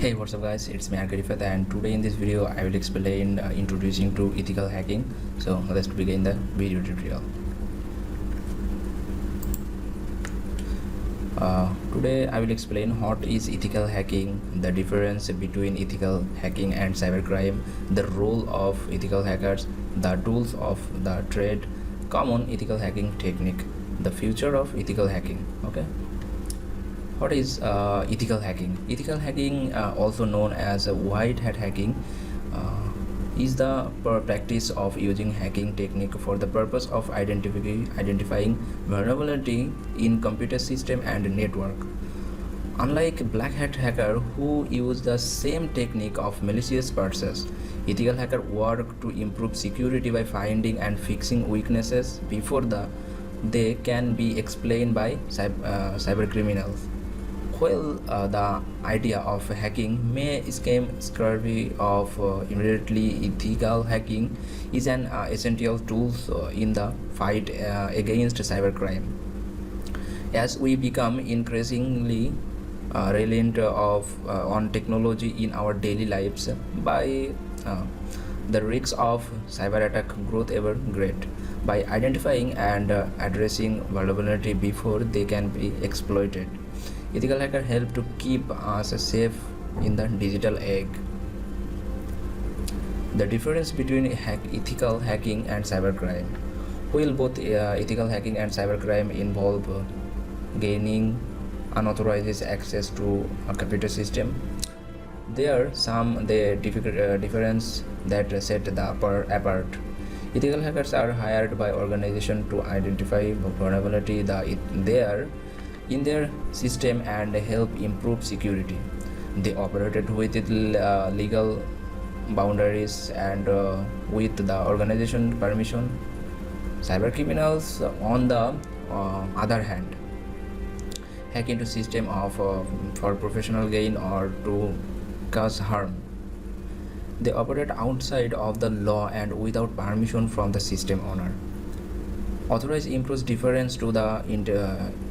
Hey, what's up guys, it's me Arkarifat, and today in this video I will explain introducing to ethical hacking. So let's begin the video tutorial. Today I will explain what is ethical hacking, the difference between ethical hacking and cybercrime, the role of ethical hackers, the tools of the trade, common ethical hacking technique, the future of ethical hacking. Okay. What is ethical hacking? Ethical hacking, also known as white hat hacking, is the practice of using hacking technique for the purpose of identifying vulnerability in computer system and network. Unlike black hat hacker who use the same technique of malicious purposes, ethical hacker work to improve security by finding and fixing weaknesses before they can be explained by cyber criminals. While the idea of hacking may seem scurvy of immediately, ethical hacking is an essential tool in the fight against cybercrime. As we become increasingly reliant on technology in our daily lives, by the risks of cyber attack growth ever great. By identifying and addressing vulnerability before they can be exploited, ethical hacker help to keep us safe in the digital age. The difference between ethical hacking and cybercrime. While both ethical hacking and cybercrime involve gaining unauthorized access to a computer system, there are some difference that set the apart. Ethical hackers are hired by organizations to identify vulnerability in their system and help improve security. They operated within legal boundaries and with the organization permission. Cyber criminals, on the other hand, hack into system for professional gain or to cause harm. They operate outside of the law and without permission from the system owner. Authorized improves difference to the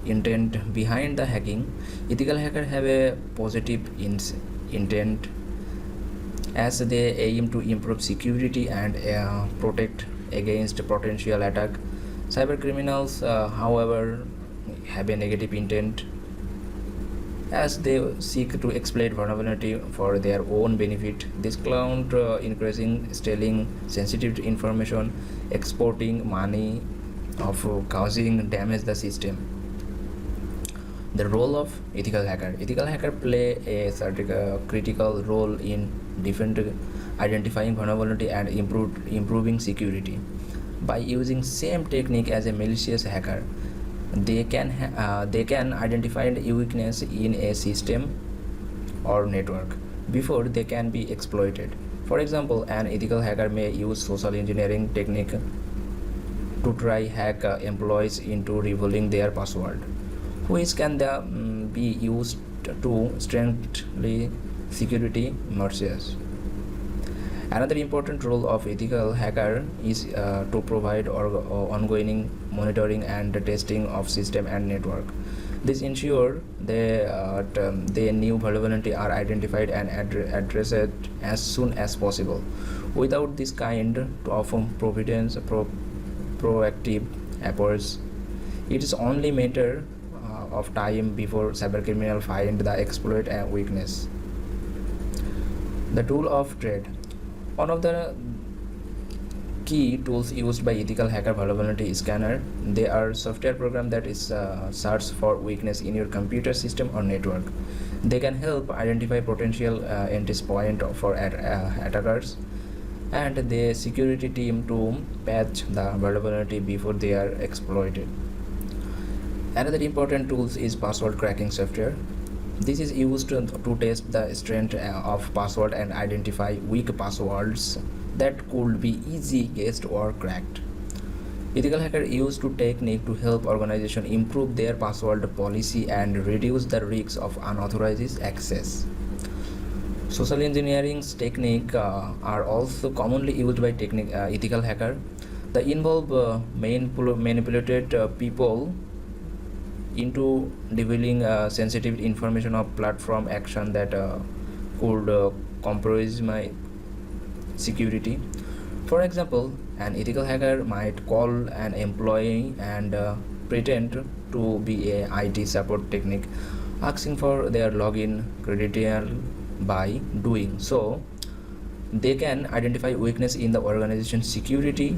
intent behind the hacking. Ethical hackers have a positive intent as they aim to improve security and protect against potential attack. Cyber criminals, however, have a negative intent as they seek to exploit vulnerability for their own benefit. This cloud increasing stealing sensitive information, exporting money, of causing damage the system. The role of ethical hacker. Ethical hacker play a critical role in identifying vulnerability and improving security. By using same technique as a malicious hacker, they can identify a weakness in a system or network before they can be exploited. For example, an ethical hacker may use social engineering technique to try hack employees into revealing their password, which can be used to strengthen security measures. Another important role of ethical hacker is to provide ongoing monitoring and testing of system and network. This ensure the new vulnerability are identified and addressed as soon as possible. Without this kind of proactive efforts, it is only matter of time before cybercriminals find the exploit and weakness. The tool of trade. One of the key tools used by ethical hacker vulnerability scanner. They are software program that is search for weakness in your computer system or network. They can help identify potential entry point for attackers and the security team to patch the vulnerability before they are exploited. Another important tool is password cracking software. This is used to test the strength of password and identify weak passwords that could be easy guessed or cracked. Ethical hacker use to technique to help organization improve their password policy and reduce the risks of unauthorized access. Social engineering techniques are also commonly used by ethical hacker. They involve manipulated people into revealing sensitive information of platform action that could compromise my security. For example, an ethical hacker might call an employee and pretend to be a IT support technique, asking for their login credential. By doing so, they can identify weakness in the organization's security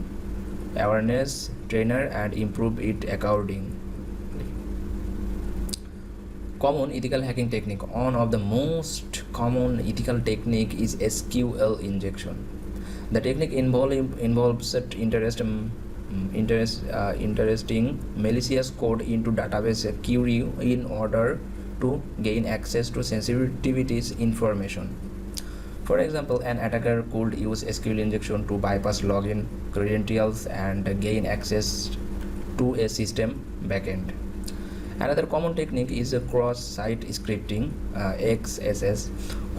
awareness trainer and improve it accordingly. Common ethical hacking technique. One of the most common ethical technique is SQL injection. The technique involves interesting malicious code into database query in order to gain access to sensitivities information. For example, an attacker could use SQL injection to bypass login credentials and gain access to a system backend. Another common technique is cross-site scripting (XSS),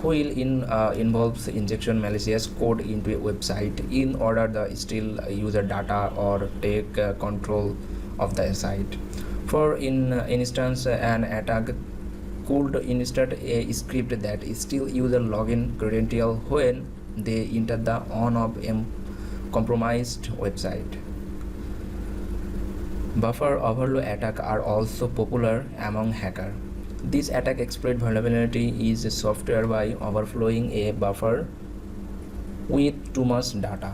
which involves injection malicious code into a website in order to steal user data or take control of the site. For instance, an attack could insert a script that steals user login credential when they enter the on of a compromised website. Buffer overload attacks are also popular among hackers. This attack exploit vulnerability is software by overflowing a buffer with too much data,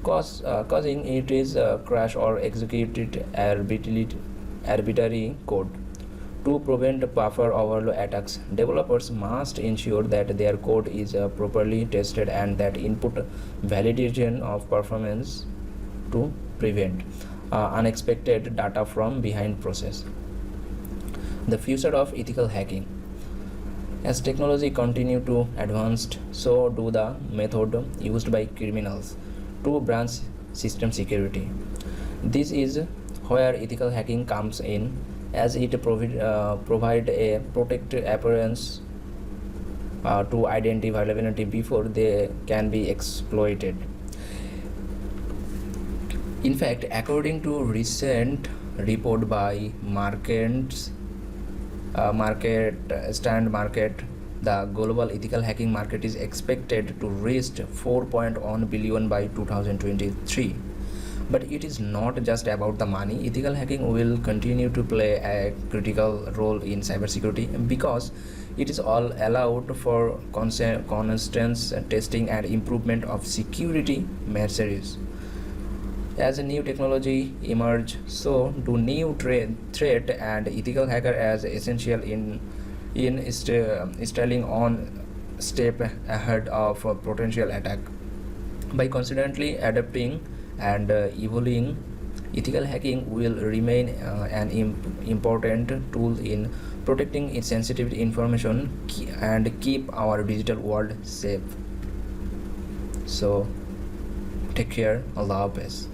causing it is crash or executed arbitrary code. To prevent buffer overload attacks, developers must ensure that their code is properly tested and that input validation of performance to prevent unexpected data from behind process. The future of ethical hacking. As technology continues to advance, so do the method used by criminals to breach system security. This is where ethical hacking comes in, as it provide a protected appearance to identify vulnerability before they can be exploited. In fact, according to recent report by Market, the global ethical hacking market is expected to reach 4.1 billion by 2023. But it is not just about the money. Ethical hacking will continue to play a critical role in cybersecurity because it is all allowed for constant testing and improvement of security measures. As a new technology emerge, so do new threat and ethical hacker as essential in staying on step ahead of a potential attack. By constantly adapting and evolving, ethical hacking will remain an important tool in protecting its sensitive information and keep our digital world safe. So, take care. Allah Hafiz.